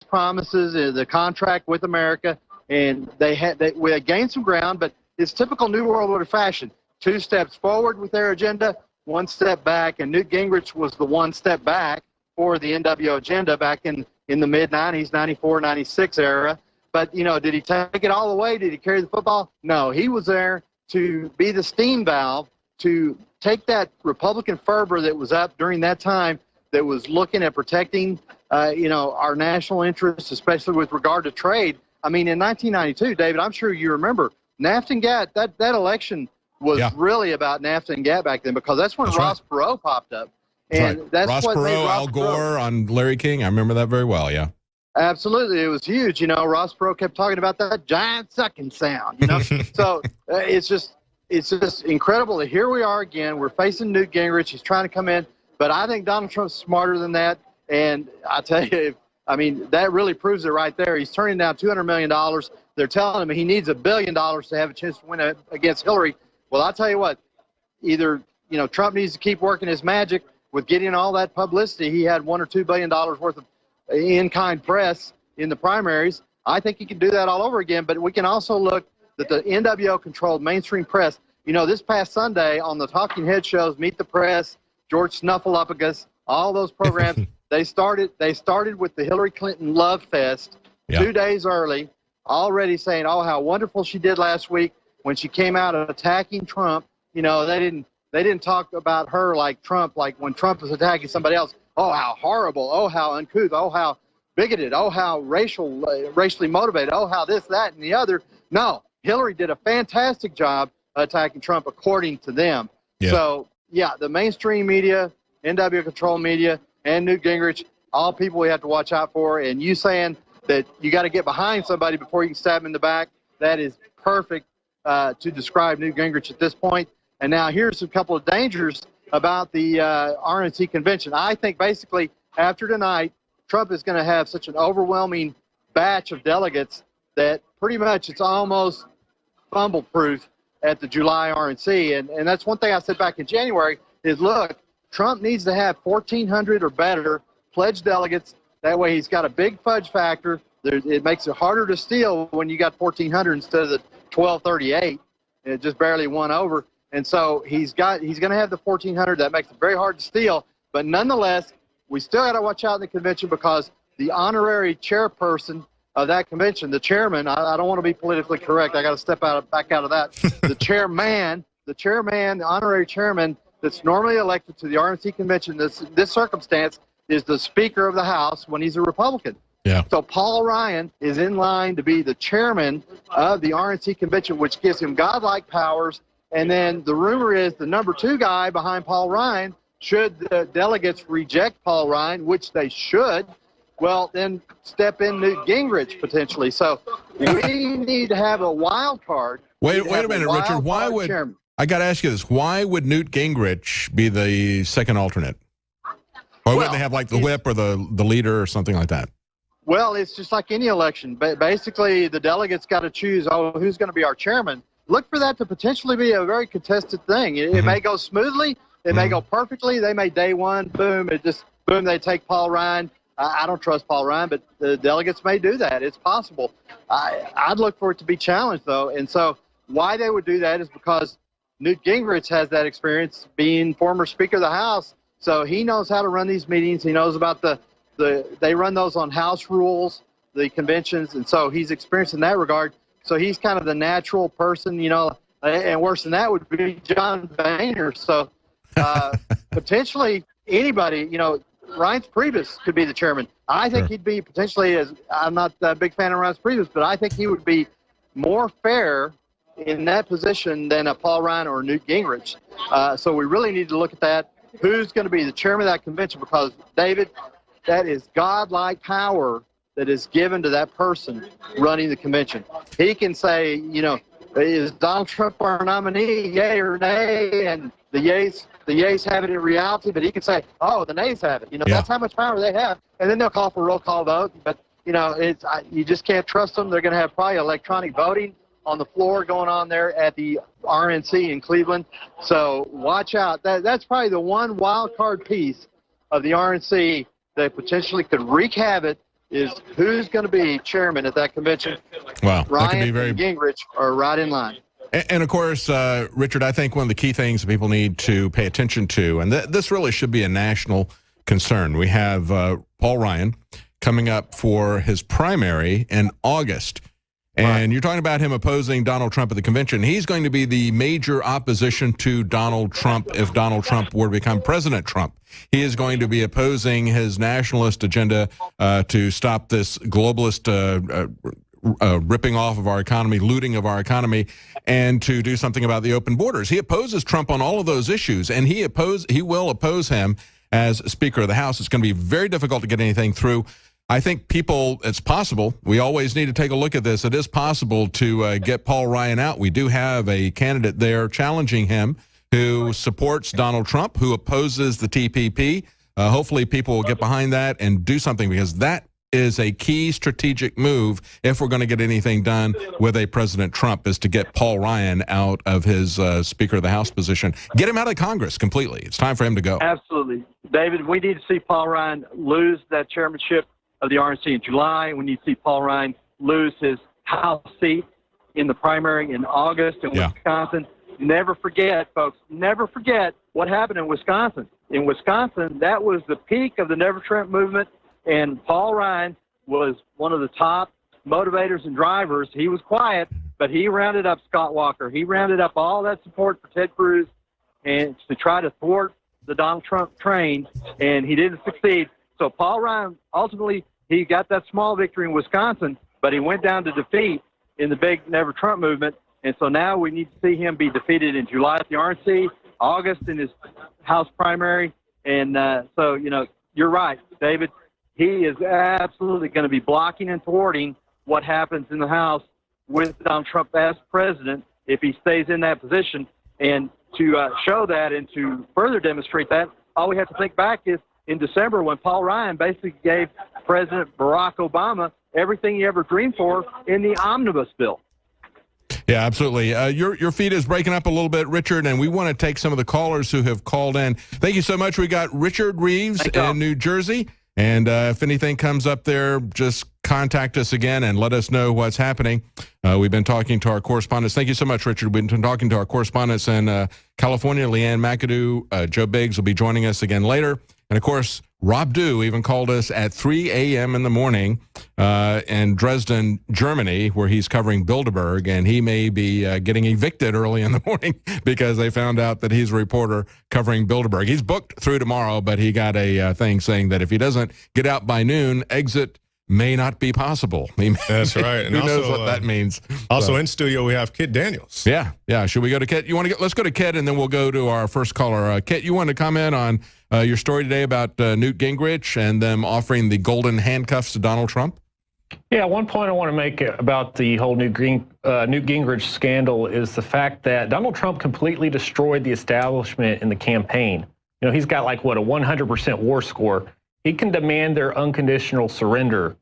promises, the contract with America, and we gained some ground, but it's typical New World Order fashion. 2 steps forward with their agenda, 1 step back, and Newt Gingrich was the 1 step back for the NWO agenda back in the mid-'90s, 94, 96 era. But, did he take it all the way? Did he carry the football? No, he was there to be the steam valve, to take that Republican fervor that was up during that time that was looking at protecting, our national interests, especially with regard to trade. I mean, in 1992, David, I'm sure you remember, NAFTA and GATT, that election was really about NAFTA and GATT back then, because that's when Ross Perot popped up. And that's Ross what made Perot, Al Gore on Larry King. I remember that very well, yeah. Absolutely. It was huge. Ross Perot kept talking about that giant sucking sound, So it's just incredible that here we are again. We're facing Newt Gingrich. He's trying to come in. But I think Donald Trump's smarter than that. And I tell you, that really proves it right there. He's turning down $200 million. They're telling him he needs $1 billion to have a chance to win against Hillary. Well, I'll tell you what, either, Trump needs to keep working his magic with getting all that publicity. He had $1 or $2 billion worth of in-kind press in the primaries. I think he can do that all over again. But we can also look that the NWO-controlled mainstream press, this past Sunday on the Talking Head shows, Meet the Press, George Snuffleupagus, all those programs, they started with the Hillary Clinton Love Fest 2 days early, already saying, oh, how wonderful she did last week when she came out attacking Trump. They didn't talk about her like Trump, like when Trump was attacking somebody else. Oh, how horrible. Oh, how uncouth. Oh, how bigoted. Oh, how racially motivated. Oh, how this, that, and the other. No, Hillary did a fantastic job attacking Trump, according to them. Yeah. So, the mainstream media, NWO-controlled media, and Newt Gingrich, all people we have to watch out for. And you saying that you got to get behind somebody before you can stab him in the back, that is perfect to describe Newt Gingrich at this point. And now here's a couple of dangers about the RNC convention. I think basically after tonight, Trump is going to have such an overwhelming batch of delegates that pretty much it's almost fumble-proof at the July RNC. And that's one thing I said back in January is, look, Trump needs to have 1,400 or better pledged delegates. That way he's got a big fudge factor. It makes it harder to steal when you got 1,400 instead of the 1,238. It just barely won over. And so he's going to have the 1,400. That makes it very hard to steal. But nonetheless, we still got to watch out in the convention, because the honorary chairperson of that convention, the chairman, I don't want to be politically correct. I got to step back out of that. The chairman, the honorary chairman that's normally elected to the RNC convention, this circumstance, is the Speaker of the House when he's a Republican. Yeah. So Paul Ryan is in line to be the chairman of the RNC convention, which gives him godlike powers. And then the rumor is the number 2 guy behind Paul Ryan, should the delegates reject Paul Ryan, which they should, well, then step in Newt Gingrich potentially. So we need to have a wild card. Wait a minute, Richard. Why would I got to ask you this? Why would Newt Gingrich be the second alternate? Or wouldn't they have like the whip or the leader or something like that? Well, it's just like any election. But basically, the delegates got to choose, who's going to be our chairman. Look for that to potentially be a very contested thing. It may go smoothly. It may go perfectly. They may day one, boom, they take Paul Ryan. I don't trust Paul Ryan, but the delegates may do that. It's possible. I'd look for it to be challenged, though. And so why they would do that is because Newt Gingrich has that experience being former Speaker of the House. So he knows how to run these meetings. He knows about they run those on House rules, the conventions. And so he's experienced in that regard. So he's kind of the natural person, and worse than that would be John Boehner. So potentially anybody, Reince Priebus could be the chairman. I think he'd be potentially, I'm not a big fan of Reince Priebus, but I think he would be more fair in that position than a Paul Ryan or Newt Gingrich. So we really need to look at that. Who's going to be the chairman of that convention? Because, David, that is godlike power that is given to that person running the convention. He can say, is Donald Trump our nominee, yay or nay? And the yays have it in reality, but he can say, oh, the nays have it. That's how much power they have. And then they'll call for a roll call vote. But, you just can't trust them. They're going to have probably electronic voting on the floor going on there at the RNC in Cleveland. So watch out. That's probably the one wild card piece of the RNC that potentially could wreak havoc is who's going to be chairman at that convention. Wow, Ryan that could be very... and Gingrich are right in line. And of course, Richard, I think one of the key things that people need to pay attention to, and this really should be a national concern. We have Paul Ryan coming up for his primary in August. And you're talking about him opposing Donald Trump at the convention. He's going to be the major opposition to Donald Trump if Donald Trump were to become President Trump. He is going to be opposing his nationalist agenda to stop this globalist ripping off of our economy, looting of our economy, and to do something about the open borders. He opposes Trump on all of those issues, and he will oppose him as Speaker of the House. It's going to be very difficult to get anything through. I think it's possible. We always need to take a look at this. It is possible to get Paul Ryan out. We do have a candidate there challenging him who supports Donald Trump, who opposes the TPP. Hopefully people will get behind that and do something, because that is a key strategic move if we're going to get anything done with a President Trump, is to get Paul Ryan out of his Speaker of the House position. Get him out of Congress completely. It's time for him to go. Absolutely. David, we need to see Paul Ryan lose that chairmanship of the RNC in July. We need to see Paul Ryan lose his House seat in the primary in August in Wisconsin. Never forget, folks, never forget what happened in Wisconsin. In Wisconsin, that was the peak of the Never Trump movement, and Paul Ryan was one of the top motivators and drivers. He was quiet, but he rounded up Scott Walker. He rounded up all that support for Ted Cruz and to try to thwart the Donald Trump train, and he didn't succeed. So Paul Ryan, ultimately, he got that small victory in Wisconsin, but he went down to defeat in the big Never Trump movement. And so now we need to see him be defeated in July at the RNC, August in his House primary. And so, you know, you're right, David. He is absolutely going to be blocking and thwarting what happens in the House with Donald Trump as president if he stays in that position. And to show that and to further demonstrate that, all we have to think back is in December when Paul Ryan basically gave President Barack Obama everything he ever dreamed for in the omnibus bill. Yeah, absolutely. Your feed is breaking up a little bit, Richard, and we want to take some of the callers who have called in. Thank you so much. We got Richard Reeves in New Jersey, and if anything comes up there, just contact us again and let us know what's happening. We've been talking to our correspondents. Thank you so much, Richard. We've been talking to our correspondents in California. Leanne McAdoo, Joe Biggs will be joining us again later. And, of course, Rob Dew even called us at 3 a.m. in the morning in Dresden, Germany, where he's covering Bilderberg, and he may be getting evicted early in the morning because they found out that he's a reporter covering Bilderberg. He's booked through tomorrow, but he got a thing saying that if he doesn't get out by noon, exit may not be possible. That's right. And who also, knows what that means? Also in studio, we have Kit Daniels. Yeah. Should we go to Kit? Let's go to Kit, and then we'll go to our first caller. Kit, you want to comment on your story today about Newt Gingrich and them offering the golden handcuffs to Donald Trump? Yeah, one point I want to make about the whole Newt Gingrich scandal is the fact that Donald Trump completely destroyed the establishment in the campaign. You know, he's got like, what, a 100% war score. He can demand their unconditional surrender.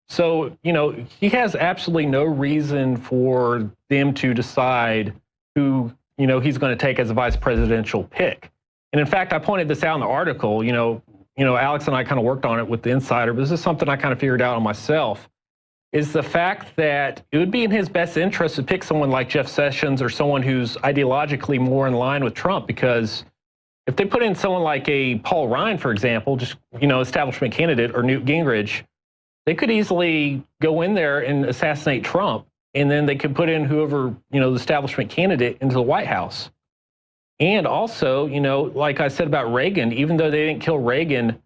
So, you know, he has absolutely no reason for them to decide who, you know, he's going to take as a vice presidential pick. And in fact, I pointed this out in the article. You know, Alex and I kind of worked on it with the Insider, but this is something I kind of figured out on myself, is the fact that it would be in his best interest to pick someone like Jeff Sessions or someone who's ideologically more in line with Trump, because if they put in someone like a Paul Ryan, for example, just, you know, establishment candidate, or Newt Gingrich, they could easily go in there and assassinate Trump, and then they could put in whoever, you know, the establishment candidate into the White House. And also, you know, like I said about Reagan, even though they didn't kill Reagan,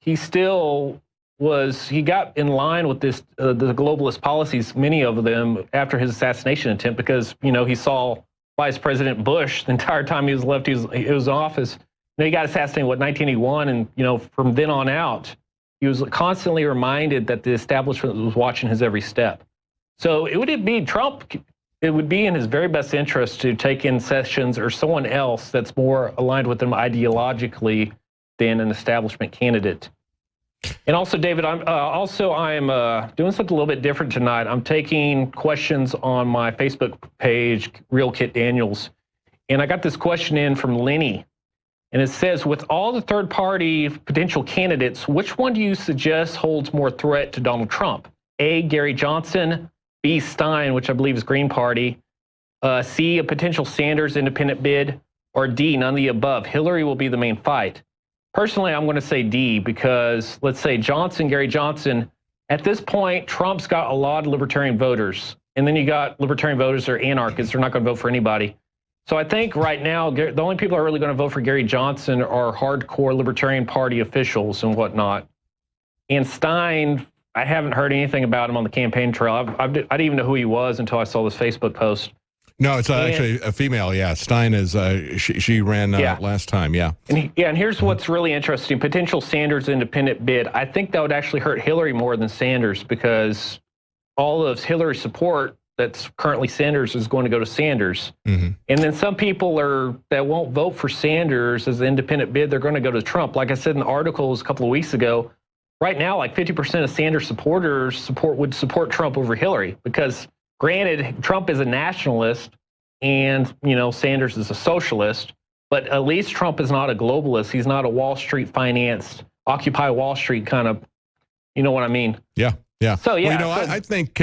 he still was, he got in line with this, the globalist policies, many of them, after his assassination attempt, because, you know, he saw Vice President Bush the entire time he was left, he was in office. You know, he got assassinated, what, 1981, and, you know, from then on out, he was constantly reminded that the establishment was watching his every step. So it would be Trump, it would be in his very best interest to take in Sessions or someone else that's more aligned with him ideologically than an establishment candidate. And also, David, I'm doing something a little bit different tonight. I'm taking questions on my Facebook page, Real Kit Daniels, and I got this question in from Lenny. And it says, with all the third-party potential candidates, which one do you suggest holds more threat to Donald Trump? A, Gary Johnson, B, Stein, which I believe is Green Party, C, a potential Sanders independent bid, or D, none of the above. Hillary will be the main fight. Personally, I'm going to say D, because let's say Gary Johnson, at this point, Trump's got a lot of libertarian voters. And then you got libertarian voters that are anarchists. They're not going to vote for anybody. So I think right now, the only people who are really going to vote for Gary Johnson are hardcore Libertarian Party officials and whatnot. And Stein, I haven't heard anything about him on the campaign trail. I didn't even know who he was until I saw this Facebook post. No, it's actually a female. Yeah, Stein is. She ran last time. Yeah. And here's what's really interesting: potential Sanders independent bid. I think that would actually hurt Hillary more than Sanders, because all of Hillary's support that's currently Sanders is going to go to Sanders. And then some people that won't vote for Sanders as an independent bid, they're going to go to Trump. Like I said in the articles a couple of weeks ago, right now, like 50% of Sanders supporters would support Trump over Hillary, because granted, Trump is a nationalist and, Sanders is a socialist, but at least Trump is not a globalist. He's not a Wall Street financed, Occupy Wall Street kind of, you know what I mean? Yeah. Yeah. So yeah, I think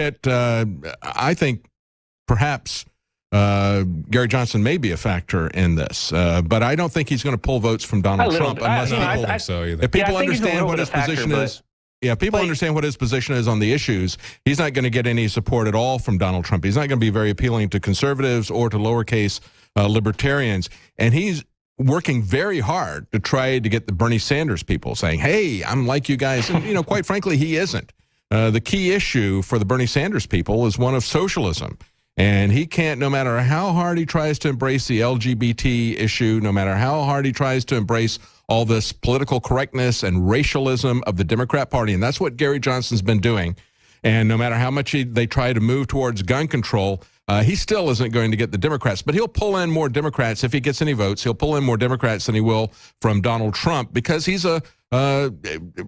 perhaps Gary Johnson may be a factor in this, but I don't think he's going to pull votes from Donald Trump unless if people understand what his position is. Yeah, people understand what his position is on the issues. He's not going to get any support at all from Donald Trump. He's not going to be very appealing to conservatives or to lowercase libertarians, and he's working very hard to try to get the Bernie Sanders people saying, "Hey, I'm like you guys," and quite frankly, he isn't. The key issue for the Bernie Sanders people is one of socialism. And he can't, no matter how hard he tries to embrace the LGBT issue, no matter how hard he tries to embrace all this political correctness and racialism of the Democrat Party, and that's what Gary Johnson's been doing. And no matter how much they try to move towards gun control, he still isn't going to get the Democrats. But he'll pull in more Democrats if he gets any votes. He'll pull in more Democrats than he will from Donald Trump, because he's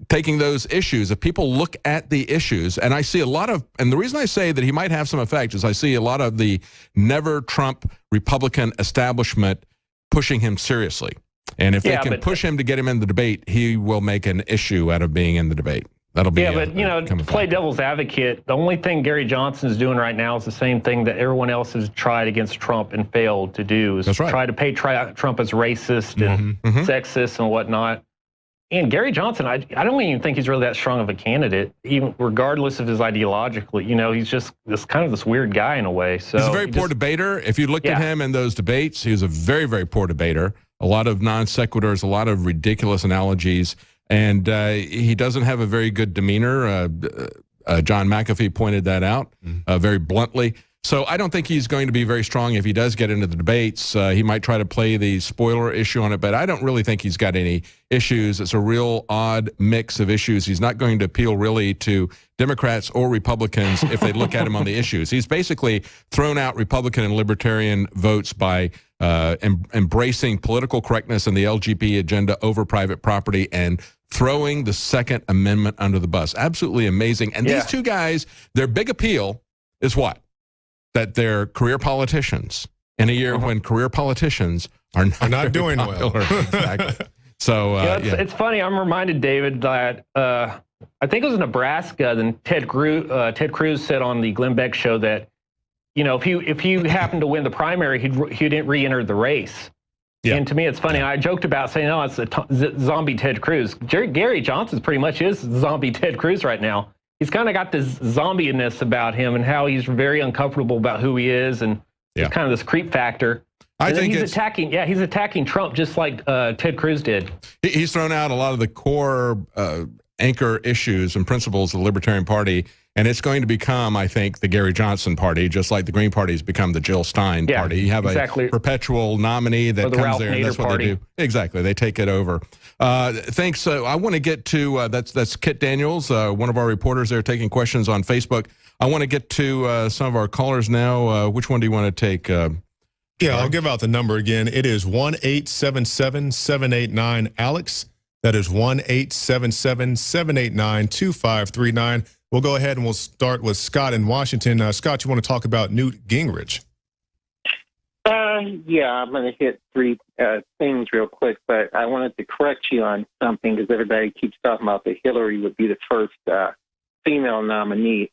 taking those issues. If people look at the issues, and I see a lot of, and the reason I say that he might have some effect is I see a lot of the never Trump Republican establishment pushing him seriously. And if they can push him to get him in the debate, he will make an issue out of being in the debate. That'll be to play devil's advocate, the only thing Gary Johnson's doing right now is the same thing that everyone else has tried against Trump and failed to do, is try to paint Trump as racist and sexist and whatnot. And Gary Johnson, I don't even think he's really that strong of a candidate, even regardless of his ideologically. He's just this weird guy in a way. So he's a very poor debater. If you looked at him in those debates, he was a very, very poor debater. A lot of non sequiturs, a lot of ridiculous analogies, and he doesn't have a very good demeanor. John McAfee pointed that out very bluntly. So I don't think he's going to be very strong if he does get into the debates. He might try to play the spoiler issue on it, but I don't really think he's got any issues. It's a real odd mix of issues. He's not going to appeal really to Democrats or Republicans if they look at him on the issues. He's basically thrown out Republican and Libertarian votes by embracing political correctness and the LGBT agenda over private property and throwing the Second Amendment under the bus. Absolutely amazing. And these two guys, their big appeal is what? That they're career politicians in a year when career politicians are not doing popular. Well. Exactly. So it's funny. I'm reminded, David, that I think it was Nebraska. Then Ted Cruz said on the Glenn Beck show that if he happened to win the primary, he didn't re-enter the race. Yeah. And to me, it's funny. I joked about saying, "Oh, it's a zombie Ted Cruz." Gary Johnson pretty much is zombie Ted Cruz right now. He's kind of got this zombie-ness about him and how he's very uncomfortable about who he is, and it's kind of this creep factor. I think he's attacking Trump just like Ted Cruz did. He's thrown out a lot of the core anchor issues and principles of the Libertarian Party, and it's going to become, I think, the Gary Johnson Party, just like the Green Party has become the Jill Stein Party. You have a perpetual nominee that comes there, and that's what they do. Exactly, they take it over. Thanks. I want to get to that's Kit Daniels, one of our reporters there, taking questions on Facebook. I want to get to some of our callers now. Which one do you want to take? I'll give out the number again. It is 1-877-789-ALEX. That is 1-877-789-2539. We'll go ahead and we'll start with Scott in Washington. Scott, you want to talk about Newt Gingrich? Yeah, I'm going to hit three things real quick, but I wanted to correct you on something because everybody keeps talking about that Hillary would be the first female nominee.